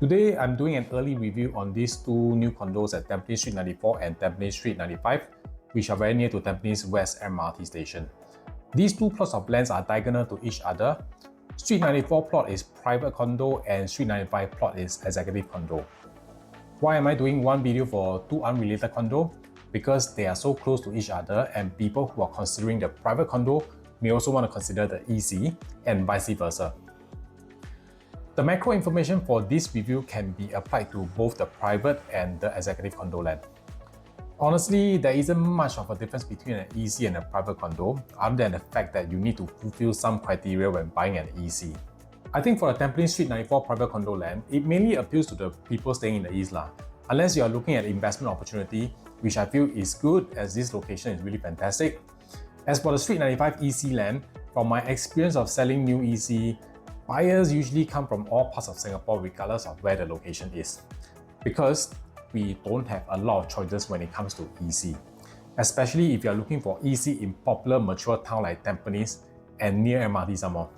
Today, I'm doing an early review on these two new condos at Tampines Street 94 and Tampines Street 95, which are very near to Tampines West MRT station. These two plots of lands are diagonal to each other. Street 94 plot is private condo and Street 95 plot is executive condo. Why am I doing one video for two unrelated condo? Because they are so close to each other and people who are considering the private condo may also want to consider the EC and vice versa. The macro information for this review can be applied to both the private and the executive condo land. Honestly, there isn't much of a difference between an EC and a private condo, other than the fact that you need to fulfill some criteria when buying an EC. I think for the Tampines Street 94 private condo land, it mainly appeals to the people staying in the East unless you are looking at investment opportunity, which I feel is good as this location is really fantastic. As for the Street 95 EC land, from my experience of selling new EC, buyers usually come from all parts of Singapore regardless of where the location is, because we don't have a lot of choices when it comes to EC, especially if you are looking for EC in popular mature town like Tampines and near MRT some more.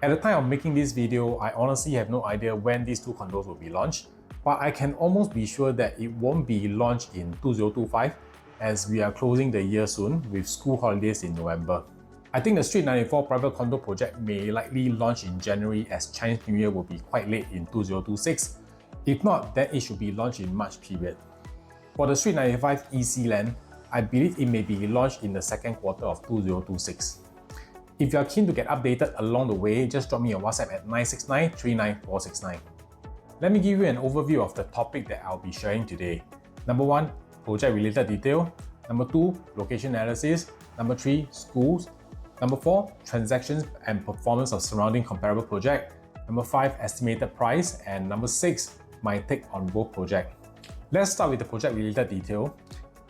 At the time of making this video, I honestly have no idea when these two condos will be launched, but I can almost be sure that it won't be launched in 2025 as we are closing the year soon with school holidays in November. I think the Street 94 private condo project may likely launch in January as Chinese New Year will be quite late in 2026. If not, then it should be launched in March period. For the Street 95 EC land, I believe it may be launched in the second quarter of 2026. If you are keen to get updated along the way, just drop me a WhatsApp at 969-39469. Let me give you an overview of the topic that I'll be sharing today. Number 1, project related detail. Number 2, location analysis. Number 3, schools. Number 4, transactions and performance of surrounding comparable project. Number 5, estimated price. And number 6, my take on both projects. Let's start with the project related detail.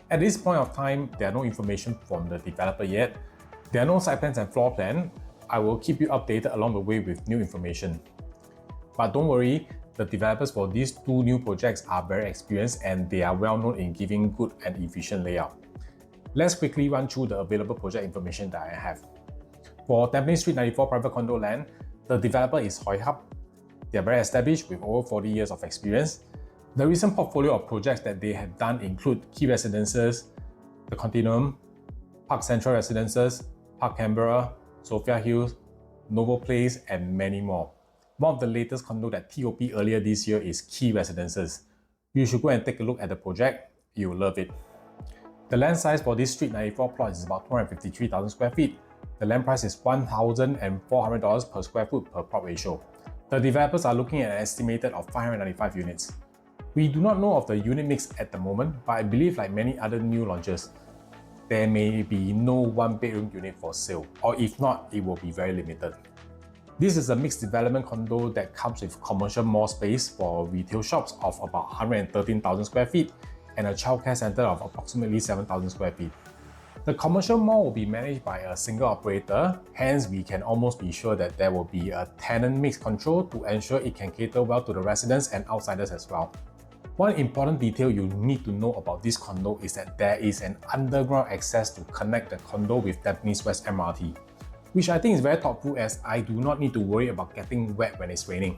At this point of time, there are no information from the developer yet. There are no site plans and floor plan. I will keep you updated along the way with new information. But don't worry, the developers for these two new projects are very experienced and they are well known in giving good and efficient layout. Let's quickly run through the available project information that I have. For Tampines Street 94 private condo land, the developer is Hoi Hup. They are very established with over 40 years of experience. The recent portfolio of projects that they have done include Key Residences, the Continuum, Park Central Residences, Park Canberra, Sophia Hills, Novo Place, and many more. One of the latest condo that TOP earlier this year is Key Residences. You should go and take a look at the project, you'll love it. The land size for this Street 94 plot is about 253,000 square feet. The land price is $1,400 per square foot per plot ratio. The developers are looking at an estimated of 595 units. We do not know of the unit mix at the moment, but I believe like many other new launches, there may be no one-bedroom unit for sale, or if not, it will be very limited. This is a mixed development condo that comes with commercial mall space for retail shops of about 113,000 square feet and a childcare center of approximately 7,000 square feet. The commercial mall will be managed by a single operator, hence we can almost be sure that there will be a tenant mix control to ensure it can cater well to the residents and outsiders as well. One important detail you need to know about this condo is that there is an underground access to connect the condo with Tampines West MRT, which I think is very thoughtful as I do not need to worry about getting wet when it's raining.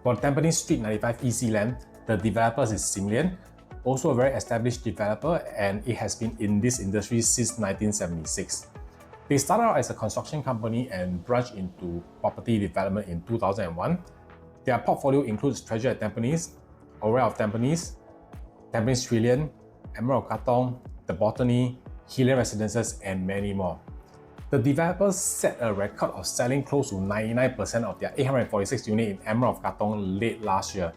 For Tampines Street 95 EC land, the developers is Simlian, also a very established developer, and it has been in this industry since 1976. They started out as a construction company and branched into property development in 2001. Their portfolio includes Treasure at Tampines, Aura of Tampines, Tampines Trillion, Emerald Katong, The Botany, Helium Residences, and many more. The developers set a record of selling close to 99% of their 846 units in Emerald of Katong late last year.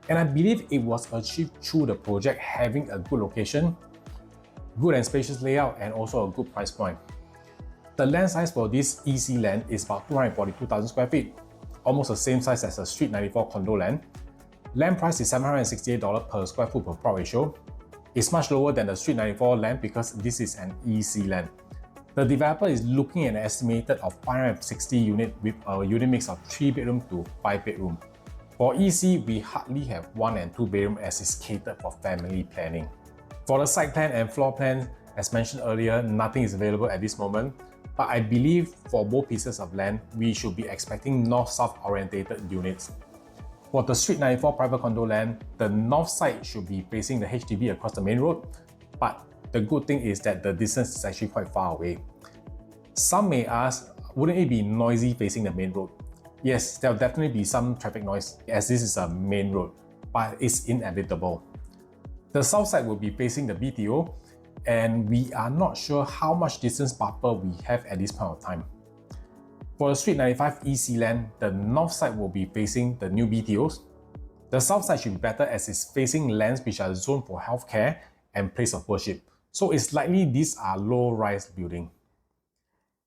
And I believe it was achieved through the project having a good location, good and spacious layout, and also a good price point. The land size for this EC land is about 242,000 square feet, almost the same size as the Street 94 condo land. Land price is $768 per square foot per plot ratio. It's much lower than the Street 94 land because this is an EC land. The developer is looking at an estimated of 560 units with a unit mix of 3 bedroom to 5 bedroom. For EC, we hardly have 1 and 2 bedroom as is catered for family planning. For the site plan and floor plan, as mentioned earlier, nothing is available at this moment, but I believe for both pieces of land, we should be expecting north-south orientated units. For the Street 94 private condo land, the north side should be facing the HDB across the main road, but the good thing is that the distance is actually quite far away. Some may ask, wouldn't it be noisy facing the main road? Yes, there'll definitely be some traffic noise as this is a main road, but it's inevitable. The south side will be facing the BTO, and we are not sure how much distance buffer we have at this point of time. For the Street 95 EC land, the north side will be facing the new BTOs. The south side should be better as it's facing lands which are zoned for healthcare and place of worship. So it's likely these are low-rise buildings.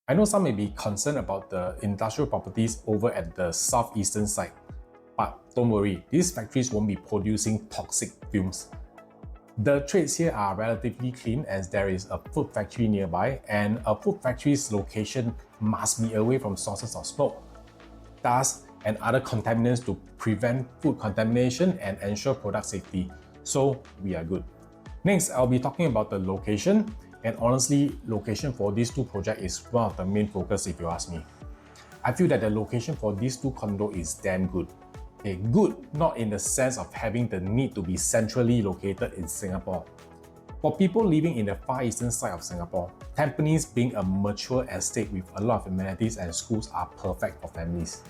I know some may be concerned about the industrial properties over at the southeastern side, but don't worry, these factories won't be producing toxic fumes. The trades here are relatively clean as there is a food factory nearby, and a food factory's location must be away from sources of smoke, dust, and other contaminants to prevent food contamination and ensure product safety. So we are good. Next, I'll be talking about the location, and honestly, location for these two projects is one of the main focus if you ask me. I feel that the location for these two condos is damn good. Okay, good not in the sense of having the need to be centrally located in Singapore. For people living in the far eastern side of Singapore, Tampines being a mature estate with a lot of amenities and schools are perfect for families.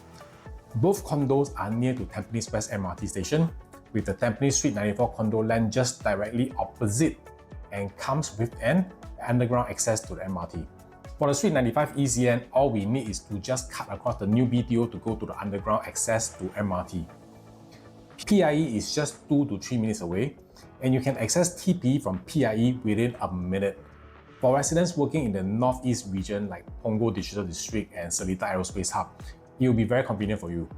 Both condos are near to Tampines West MRT station, with the Tampines Street 94 condo land just directly opposite and comes with an underground access to the MRT. For the Street 95 ECN, all we need is to just cut across the new BTO to go to the underground access to MRT. PIE is just 2 to 3 minutes away, and you can access TP from PIE within a minute. For residents working in the northeast region like Punggol Digital District and Seletar Aerospace Hub, it will be very convenient for you.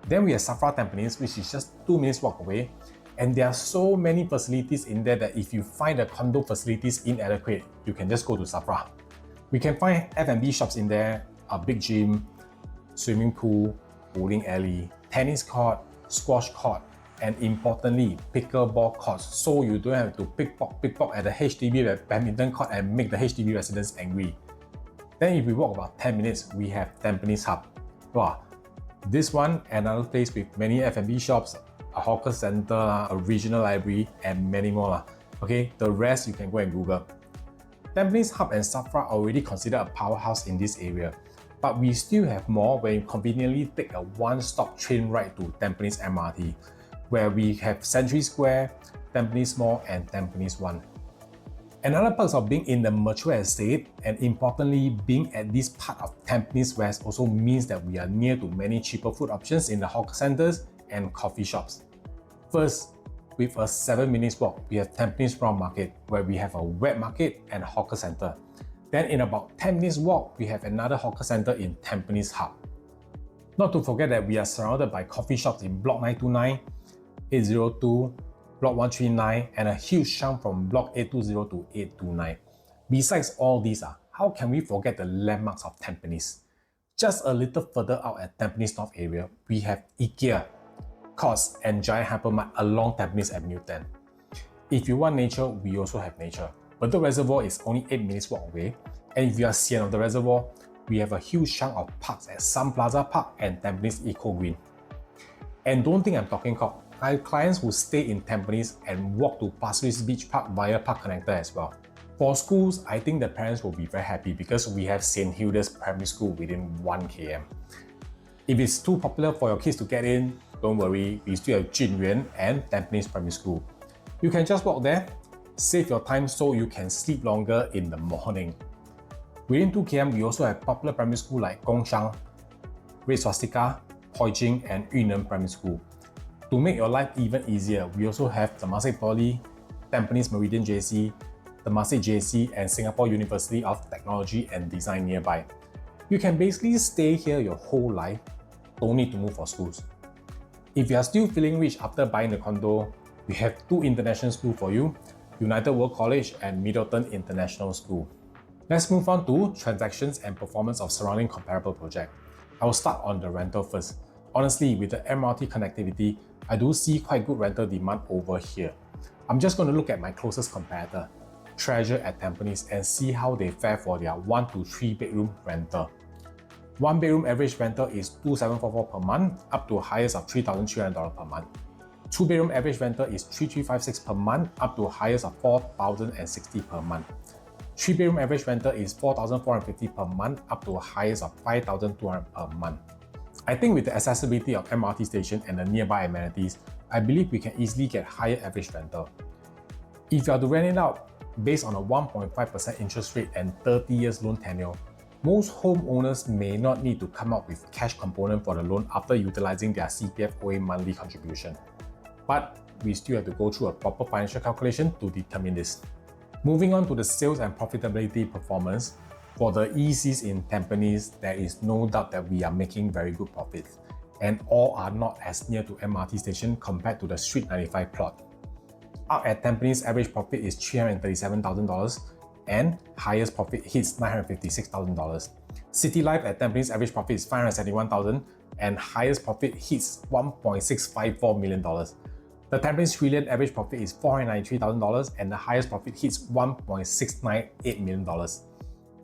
Then we have SAFRA Tampines, which is just 2 minutes walk away, and there are so many facilities in there that if you find the condo facilities inadequate, you can just go to SAFRA. We can find F&B shops in there, a big gym, swimming pool, bowling alley, tennis court, squash court, and importantly, pickleball courts, so you don't have to pickpock at the HDB badminton court and make the HDB residents angry. Then if we walk about 10 minutes, we have Tampines Hub. Wow, this one, another place with many F&B shops, a hawker center, a regional library, and many more. Okay, the rest you can go and Google. Tampines Hub and SAFRA are already considered a powerhouse in this area, but we still have more when you conveniently take a one-stop train ride to Tampines MRT, where we have Century Square, Tampines Mall, and Tampines 1. Another perk of being in the mature estate, and importantly being at this part of Tampines West, also means that we are near to many cheaper food options in the hawker centers and coffee shops. First, with a 7 minutes walk, we have Tampines Brown Market, where we have a wet market and a hawker center. Then in about 10 minutes walk, we have another hawker center in Tampines Hub. Not to forget that we are surrounded by coffee shops in Block 929, 802, Block 139, and a huge chunk from Block 820 to 829. Besides all these, how can we forget the landmarks of Tampines? Just a little further out at Tampines North area, we have IKEA, Courts, and Giant Hypermart along Tampines Avenue 10. If you want nature, we also have nature. But the reservoir is only 8 minutes walk away, and if you are sian of the reservoir, we have a huge chunk of parks at Sun Plaza Park and Tampines Eco Green. And don't think I'm talking cock. I have clients who stay in Tampines and walk to Pasir Ris Beach Park via Park Connector as well. For schools, I think the parents will be very happy because we have St. Hilda's Primary School within 1 km. If it's too popular for your kids to get in, don't worry, we still have Junyuan and Tampines Primary School. You can just walk there, save your time so you can sleep longer in the morning. Within 2 km, we also have popular primary school like Gongshang, Red Swastika, Hoi Jing, and Yunnan Primary School. To make your life even easier, we also have Temasek Poly, Tampines Meridian JC, Temasek JC, and Singapore University of Technology and Design nearby. You can basically stay here your whole life, don't need to move for schools. If you are still feeling rich after buying the condo, we have 2 international schools for you, United World College and Middleton International School. Let's move on to transactions and performance of surrounding comparable projects. I will start on the rental first. Honestly, with the MRT connectivity, I do see quite good rental demand over here. I'm just going to look at my closest competitor, Treasure at Tampines, and see how they fare for their 1 to 3 bedroom rental. One bedroom average rental is $2,744 per month, up to a highest of $3,300 per month. Two bedroom average rental is $3,356 per month, up to a highest of $4,060 per month. Three bedroom average rental is $4,450 per month, up to a highest of $5,200 per month. I think with the accessibility of MRT station and the nearby amenities, I believe we can easily get higher average rental. If you are to rent it out based on a 1.5% interest rate and 30 years loan tenure, most homeowners may not need to come up with cash component for the loan after utilizing their CPF OA monthly contribution. But we still have to go through a proper financial calculation to determine this. Moving on to the sales and profitability performance, for the ECs in Tampines, there is no doubt that we are making very good profits, and all are not as near to MRT station compared to the Street 95 plot. Up at Tampines, average profit is $337,000 and highest profit hits $956,000. City Life at Tampines, average profit is $571,000 and highest profit hits $1.654 million. The Tampines Trillion average profit is $493,000 and the highest profit hits $1.698 million.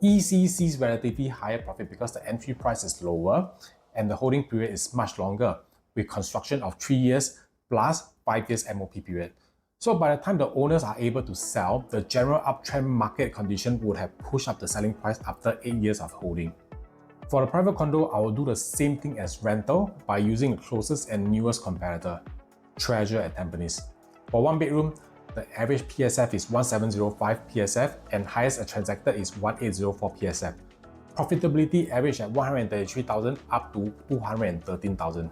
EC sees relatively higher profit because the entry price is lower and the holding period is much longer, with construction of 3 years plus 5 years MOP period. So by the time the owners are able to sell, the general uptrend market condition would have pushed up the selling price after 8 years of holding. For the private condo, I will do the same thing as rental by using the closest and newest competitor, Treasure at Tampines. For one bedroom, the average PSF is 1705 PSF and highest transacted is 1804 PSF. Profitability average at 133,000 up to 213,000.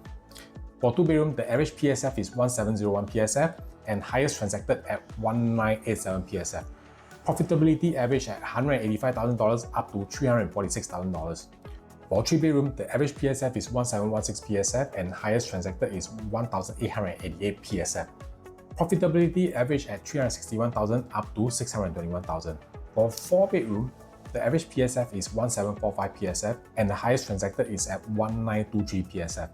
For two bedroom, the average PSF is 1701 PSF and highest transacted at 1987 PSF. Profitability average at $185,000 up to $346,000. For three bedroom, the average PSF is 1716 PSF and highest transacted is 1888 PSF. Profitability average at $361,000 up to $621,000. For four bedroom, the average PSF is 1745 PSF and the highest transacted is at 1923 PSF.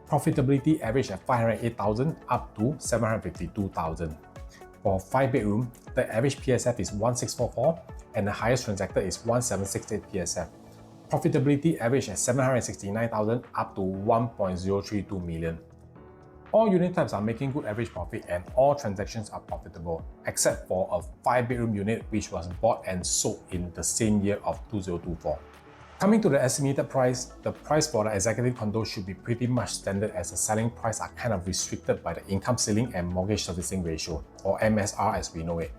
Profitability average at $508,000 up to $752,000. For 5 bedroom, the average PSF is 1644 and the highest transacted is 1768 PSF. Profitability average at $769,000 up to $1.032 million. All unit types are making good average profit and all transactions are profitable, except for a 5-bedroom unit which was bought and sold in the same year of 2024. Coming to the estimated price, the price for the executive condo should be pretty much standard as the selling price are kind of restricted by the income ceiling and mortgage servicing ratio, or MSR as we know it.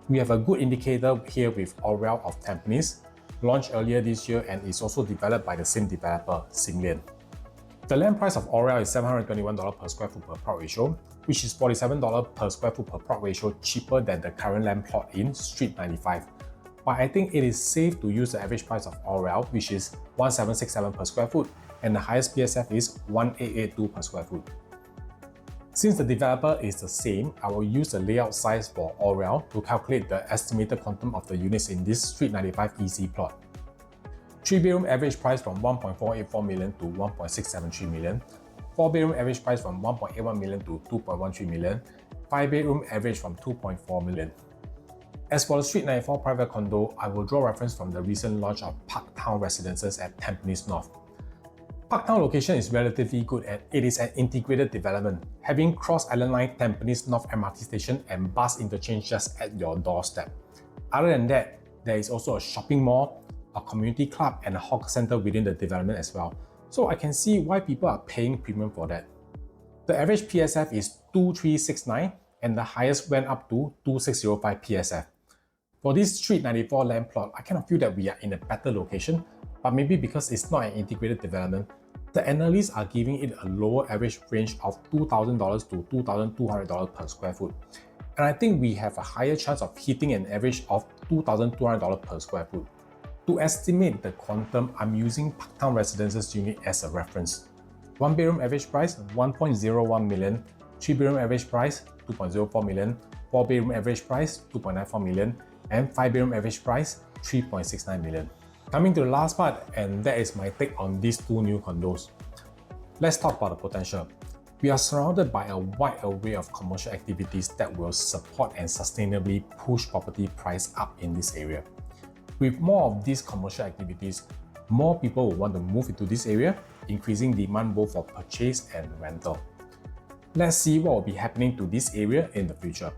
We have a good indicator here with Orwell of Tampines, launched earlier this year and is also developed by the same developer, Singlian. The land price of Orwell is $721 per square foot per plot ratio, which is $47 per square foot per plot ratio cheaper than the current land plot in Street 95. But I think it is safe to use the average price of Orwell, which is $1767 per square foot, and the highest PSF is $1882 per square foot. Since the developer is the same, I will use the layout size for Orwell to calculate the estimated quantum of the units in this Street 95 EC plot. 3-bedroom average price from $1.484 million to $1.673 million, 4-bedroom average price from $1.81 million to $2.13 million, 5-bedroom average from $2.4 million. As for the Street 94 private condo, I will draw reference from the recent launch of Parktown Residences at Tampines North. Parktown location is relatively good and it is an integrated development, having Cross Island Line Tampines North MRT station and bus interchange just at your doorstep. Other than that, there is also a shopping mall, a community club and a hawker center within the development as well. So I can see why people are paying premium for that. The average PSF is 2369 and the highest went up to 2605 PSF. For this Street 94 land plot, I kind of feel that we are in a better location, but maybe because it's not an integrated development, the analysts are giving it a lower average range of $2,000 to $2,200 per square foot. And I think we have a higher chance of hitting an average of $2,200 per square foot. To estimate the quantum, I'm using Parktown Residences unit as a reference. 1-bedroom average price, $1.01 million, 3-bedroom average price, $2.04 million, 4-bedroom average price, $2.94 million, and 5-bedroom average price, $3.69 million. Coming to the last part, and that is my take on these two new condos. Let's talk about the potential. We are surrounded by a wide array of commercial activities that will support and sustainably push property price up in this area. With more of these commercial activities, more people will want to move into this area, increasing demand both for purchase and rental. Let's see what will be happening to this area in the future.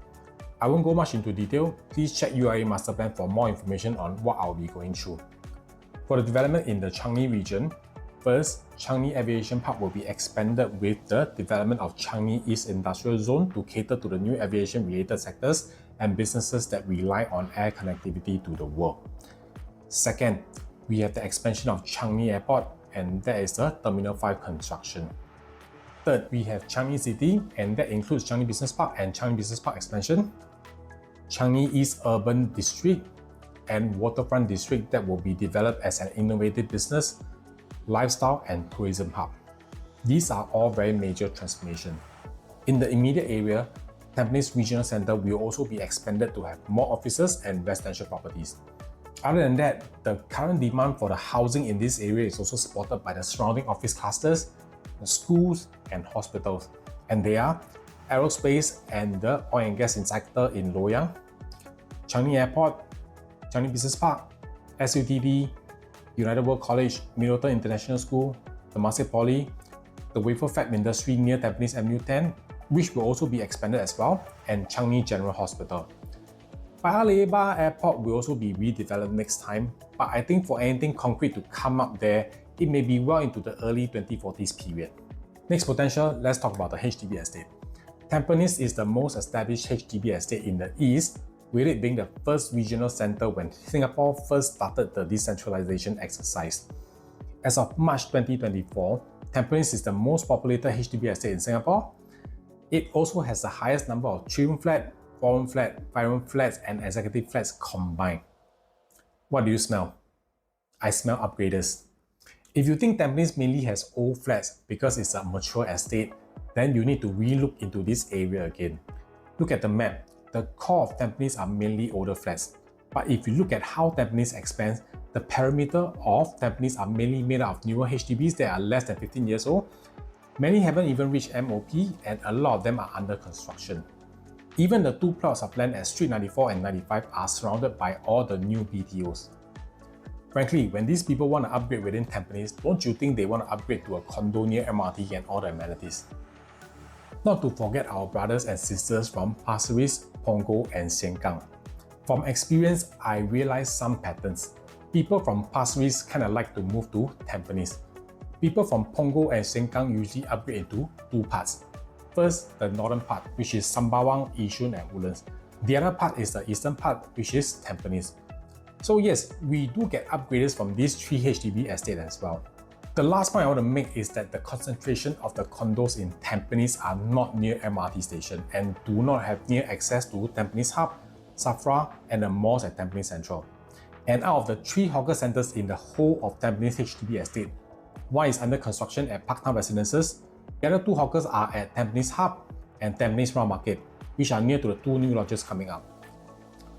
I won't go much into detail. Please check URA Master Plan for more information on what I'll be going through. For the development in the Changi region, first, Changi Aviation Park will be expanded with the development of Changi East Industrial Zone to cater to the new aviation-related sectors and businesses that rely on air connectivity to the world. Second, we have the expansion of Changi Airport, and that is the Terminal 5 construction. Third, we have Changi City, and that includes Changi Business Park and Changi Business Park expansion, Changi East Urban District, and Waterfront District that will be developed as an innovative business, lifestyle, and tourism hub. These are all very major transformations. In the immediate area, Tampines Regional Centre will also be expanded to have more offices and residential properties. Other than that, the current demand for the housing in this area is also supported by the surrounding office clusters, the schools, and hospitals. And they are aerospace and the oil and gas sector in Loyang, Changi Airport, Changi Business Park, SUTD, United World College, Middleton International School, Temasek Poly, the wafer fab industry near Tampines Avenue 10, which will also be expanded as well, and Changi General Hospital. Paya Lebar Airport will also be redeveloped next time, but I think for anything concrete to come up there, it may be well into the early 2040s period. Next potential, let's talk about the HDB estate. Tampines is the most established HDB estate in the East, with it being the first regional centre when Singapore first started the decentralisation exercise. As of March 2024, Tampines is the most populated HDB estate in Singapore. It also has the highest number of 3-room flat, 4-room flat, 5-room flats, and executive flats combined. What do you smell? I smell upgraders. If you think Tampines mainly has old flats because it's a mature estate, then you need to re-look into this area again. Look at the map. The core of Tampines are mainly older flats. But if you look at how Tampines expands, the perimeter of Tampines are mainly made up of newer HDBs that are less than 15 years old. Many haven't even reached MOP, and a lot of them are under construction. Even the two plots of land at Street 94 and 95 are surrounded by all the new BTOs. Frankly, when these people want to upgrade within Tampines, don't you think they want to upgrade to a condo near MRT and all the amenities? Not to forget our brothers and sisters from Pasir Ris, Punggol, and Sengkang. From experience, I realized some patterns. People from Pasir Ris kind of like to move to Tampines. People from Punggol and Sengkang usually upgrade into two parts. First, the northern part, which is Sembawang, Yishun, and Woodlands. The other part is the eastern part, which is Tampines. So yes, we do get upgraders from these three HDB estates as well. The last point I want to make is that the concentration of the condos in Tampines are not near MRT station and do not have near access to Tampines Hub, SAFRA, and the malls at Tampines Central. And out of the 3 hawker centres in the whole of Tampines HDB estate, one is under construction at Pinery Residences. The other 2 hawkers are at Tampines Hub and Tampines Round Market, which are near to the 2 new lodges coming up.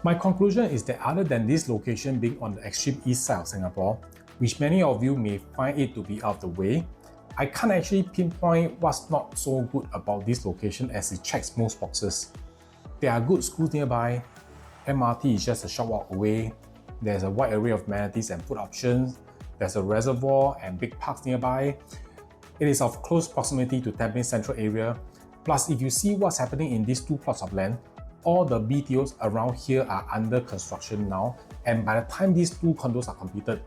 My conclusion is that other than this location being on the extreme east side of Singapore, which many of you may find it to be out of the way, I can't actually pinpoint what's not so good about this location as it checks most boxes. There are good schools nearby, MRT is just a short walk away, there's a wide array of amenities and food options, there's a reservoir and big parks nearby. It is of close proximity to Tampines Central area. Plus, if you see what's happening in these 2 plots of land, all the BTOs around here are under construction now, and by the time these 2 condos are completed,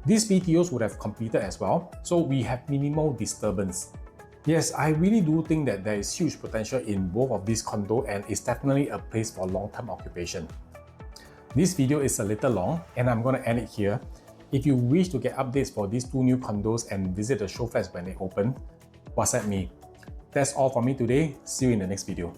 these BTOs would have completed as well, so we have minimal disturbance. Yes, I really do think that there is huge potential in both of these condos and it's definitely a place for long-term occupation. This video is a little long and I'm going to end it here. If you wish to get updates for these 2 new condos and visit the show flats when they open, WhatsApp me. That's all from me today. See you in the next video.